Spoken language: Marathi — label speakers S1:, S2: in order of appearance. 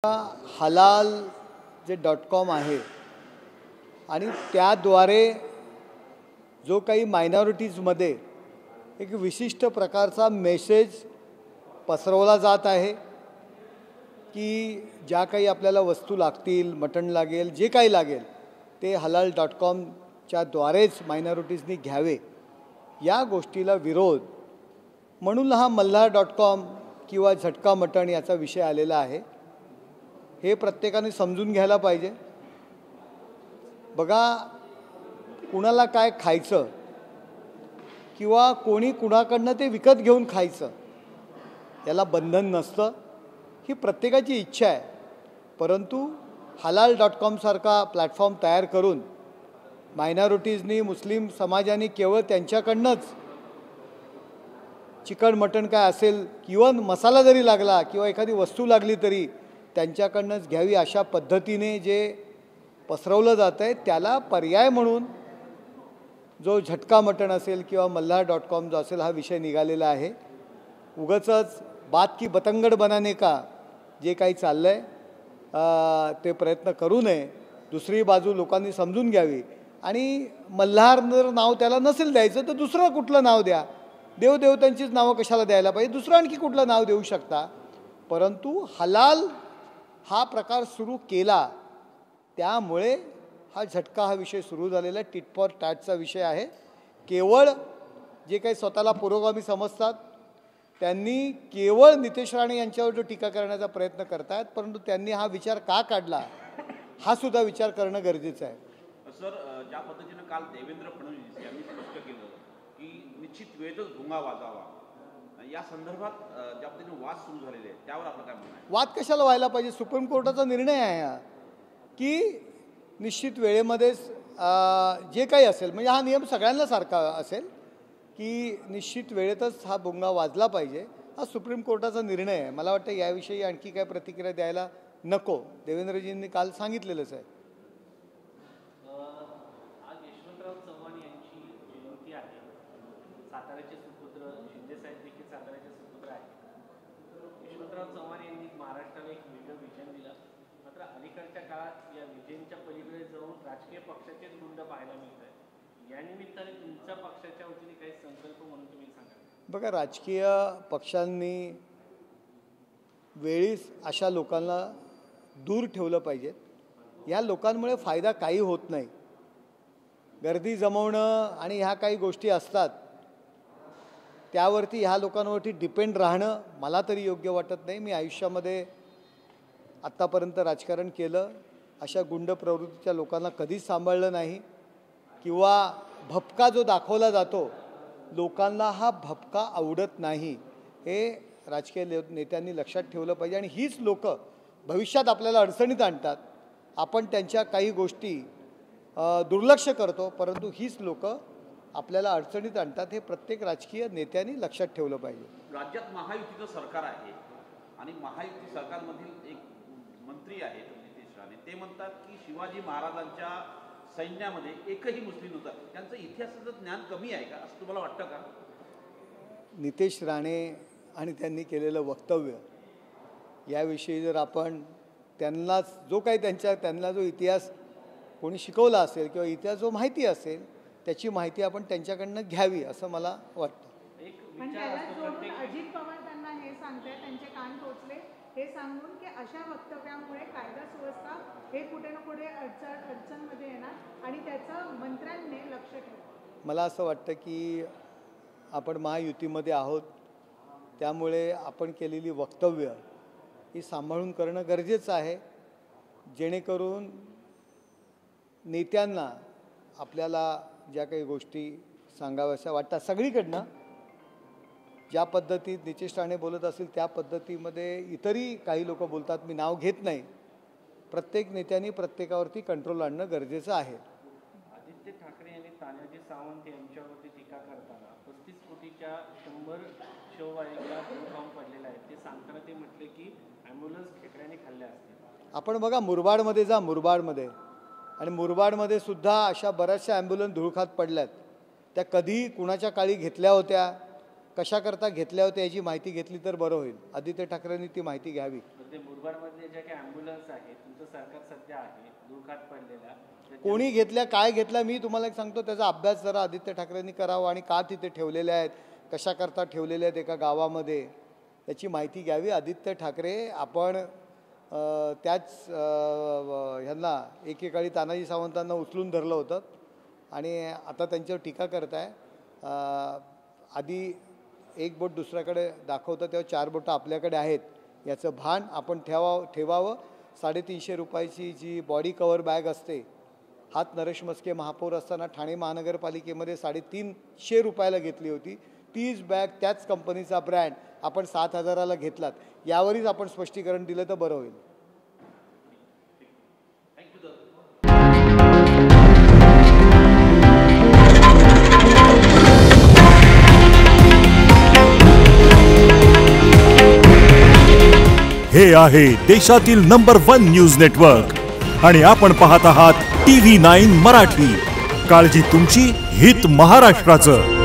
S1: हलाल जे .com आहे आणि त्याद्वारे जो काही मायनॉरिटीजमध्ये एक विशिष्ट प्रकारचा मेसेज पसरवला जात आहे की ज्या काही आपल्याला वस्तू लागतील, मटण लागेल, जे काही लागेल ते हलाल .comच्या द्वारेच मायनॉरिटीजनी घ्यावे, या गोष्टीला विरोध म्हणून हा मल्हार .com किंवा झटका मटण याचा विषय आलेला आहे। हे प्रत्येकाने समजून घ्यायला पाहिजे। बघा, कुणाला काय खायचं किंवा कोणी कुणाकडनं ते विकत घेऊन खायचं याला बंधन नसतं, ही प्रत्येकाची इच्छा आहे। परंतु हलाल .com सारखा प्लॅटफॉर्म तयार करून मायनॉरिटीजनी, मुस्लिम समाजाने केवळ त्यांच्याकडनंच चिकन मटण काय असेल किंवा मसाला जरी लागला किंवा एखादी वस्तू लागली तरी त्यांच्याकडनंच घ्यावी, अशा पद्धतीने जे पसरवलं जातं आहे त्याला पर्याय म्हणून जो झटका मटण असेल किंवा मल्हार .com जो असेल हा विषय निघालेला आहे। उगाचच बात की बतंगड बनाने का जे काही चाललं आहे ते प्रयत्न करू नये। दुसरी बाजू लोकांनी समजून घ्यावी आणि मल्हार जर नाव त्याला नसेल द्यायचं तर दुसरं कुठलं नाव द्या। देवदेवतांचीच नावं कशाला द्यायला पाहिजे, दुसरं आणखी कुठलं नाव देऊ शकता। परंतु हलाल हा प्रकार सुरू केला त्यामुळे हा झटका हा विषय सुरू झालेला टिट फॉर टॅटचा विषय आहे। केवळ जे काही स्वतःला पुरोगामी समजतात त्यांनी केवळ नितेश राणे यांच्यावर जो टीका करण्याचा प्रयत्न करतात, परंतु त्यांनी हा विचार का काढला हा सुद्धा विचार करणं गरजेचं आहे।
S2: सर, ज्या पद्धतीने काल देवेंद्र फडणवीस यांनी स्पष्ट केलं की निश्चित वेळेतच भुंगा वाजावा, या संदर्भात ज्या पद्धतीने वाद सुरू झालेले आहेत त्यावर आपलं काय म्हणणं आहे?
S1: वाद कशाला व्हायला पाहिजे? सुप्रीम कोर्टाचा निर्णय आहे हा की निश्चित वेळेमध्येच जे काही असेल, म्हणजे हा नियम सगळ्यांना सारखा असेल की निश्चित वेळेतच हा भुंगा वाजला पाहिजे, हा सुप्रीम कोर्टाचा निर्णय आहे। मला वाटतं याविषयी आणखी काय प्रतिक्रिया द्यायला नको, देवेंद्रजींनी काल सांगितलेलंच आहे।
S3: साताऱ्याचे सुपुत्र शिंदे साहेब देखील साताऱ्याचे सुपुत्र आहेत। यशवंतराव चव्हाण यांनी महाराष्ट्राला एक वेगळं विजन दिलं, मात्र अलीकडच्या काळात या विजनच्या पलीकडे जाऊन राजकीय पक्षाचेच गुंड पाहायला मिळत आहे। या निमित्ताने तुमच्या पक्षाच्या वतीने काही संकल्प म्हणून तुम्ही सांगा?
S1: बघा, राजकीय पक्षांनी वेळीच अशा लोकांना दूर ठेवलं पाहिजे। या लोकांमुळे फायदा काही होत नाही। गर्दी जमवणं आणि ह्या काही गोष्टी असतात त्यावरती ह्या लोकांवरती डिपेंड राहणं मला तरी योग्य वाटत नाही। मी आयुष्यामध्ये आत्तापर्यंत राजकारण केलं, अशा गुंड प्रवृत्तीच्या लोकांना कधीच सांभाळलं नाही किंवा भपका जो दाखवला जातो लोकांना हा भपका आवडत नाही, हे राजकीय नेत्यांनी लक्षात ठेवलं पाहिजे। आणि हीच लोक भविष्यात आपल्याला अडचणीत आणतात। आपण त्यांच्या काही गोष्टी दुर्लक्ष करतो, परंतु हीच लोक आपल्याला अडचणीत आणतात, हे प्रत्येक राजकीय नेत्यांनी लक्षात ठेवलं पाहिजे।
S2: राज्यात महायुतीचं सरकार आहे आणि महायुती सरकारमधील एक मंत्री आहेत नितेश राणे, ते म्हणतात की शिवाजी महाराजांच्या सैन्यामध्ये एकही मुस्लिम नव्हता। त्यांचं इतिहासाचं ज्ञान कमी आहे का, असं तुम्हाला वाटतं का?
S1: नितेश राणे आणि त्यांनी केलेलं वक्तव्य याविषयी जर आपण त्यांनाच जो काही त्यांना जो इतिहास कोणी शिकवला असेल किंवा इतिहास जो माहिती असेल त्याची माहिती आपण त्यांच्याकडनं घ्यावी असं मला वाटतं।
S4: अजित पवार त्यांना हे सांगते, त्यांचे कान टोचले हे सांगून की अशा वक्तव्यामुळे कायदा सुव्यवस्था हे कुठे ना कुठे अडचणमध्ये येणार आणि त्याचं मंत्र्यांनी लक्ष ठेवलं।
S1: मला असं वाटतं की आपण महायुतीमध्ये आहोत, त्यामुळे आपण केलेली वक्तव्य ही सांभाळून करणं गरजेचं आहे, जेणेकरून नेत्यांना आपल्याला ज्या काही गोष्टी सांगाव्याशा वाटतात सगळीकडनं, ज्या पद्धतीत नितेश राणे बोलत असेल त्या पद्धतीमध्ये इतरही काही लोक बोलतात, मी नाव घेत नाही। प्रत्येक नेत्यांनी प्रत्येकावरती कंट्रोल आणणं गरजेचं आहे।
S3: आदित्य ठाकरे यांनी तानाजी सावंत यांच्यावरती टीका करताना 35 कोटीच्या 100 शिववाहिनीला बॉम्ब पडलेला आहे ते सांगताना ते म्हटले की ॲम्ब्युलन्स खेकड्याने खाल्ल्या असतील।
S1: आपण बघा, मुरबाडमध्ये जा, मुरबाडमध्ये आणि मुरबाडमध्ये सुद्धा अशा बऱ्याचशा ॲम्ब्युलन्स धुळखात पडल्यात। त्या कधी कुणाच्या काळी घेतल्या होत्या, कशाकरता घेतल्या होत्या याची माहिती घेतली तर बरं होईल। आदित्य ठाकरेंनी ती माहिती घ्यावी।
S3: तर ते मुरबाडमध्ये ज्या काही ॲम्ब्युलन्स आहे तुमचं सरकार सध्या आहे दुर्घात पडलेल्या
S1: कोणी घेतल्या काय घेतल्या मी तुम्हाला एक सांगतो, त्याचा अभ्यास जरा आदित्य ठाकरेंनी करावा आणि का तिथे ठेवलेले आहेत, कशाकरता ठेवलेले आहेत एका गावामध्ये, याची माहिती घ्यावी. आदित्य ठाकरे आपण त्याच ह्यांना एकेकाळी तानाजी सावंतांना उचलून धरलं होतं आणि आता त्यांच्यावर टीका करताय. आधी एक बोट दुसऱ्याकडे दाखवतं तेव्हा 4 बोटं आपल्याकडे आहेत याचं भान आपण ठेवावं. 350 रुपयाची जी बॉडी कवर बॅग असते, हात नरेश मस्के महापौर असताना ठाणे महानगरपालिकेमध्ये 350 रुपयाला घेतली होती. तीच बॅग त्याच कंपनीचा ब्रँड आपण 7,000ला घेतलात. यावरच आपण स्पष्टीकरण दिलं तर बरं होईल.
S5: हे आहे देशातील नंबर 1 न्यूज नेटवर्क आणि आपण पाहत आहात TV9 मराठी. काळजी तुमची, हित महाराष्ट्राचं.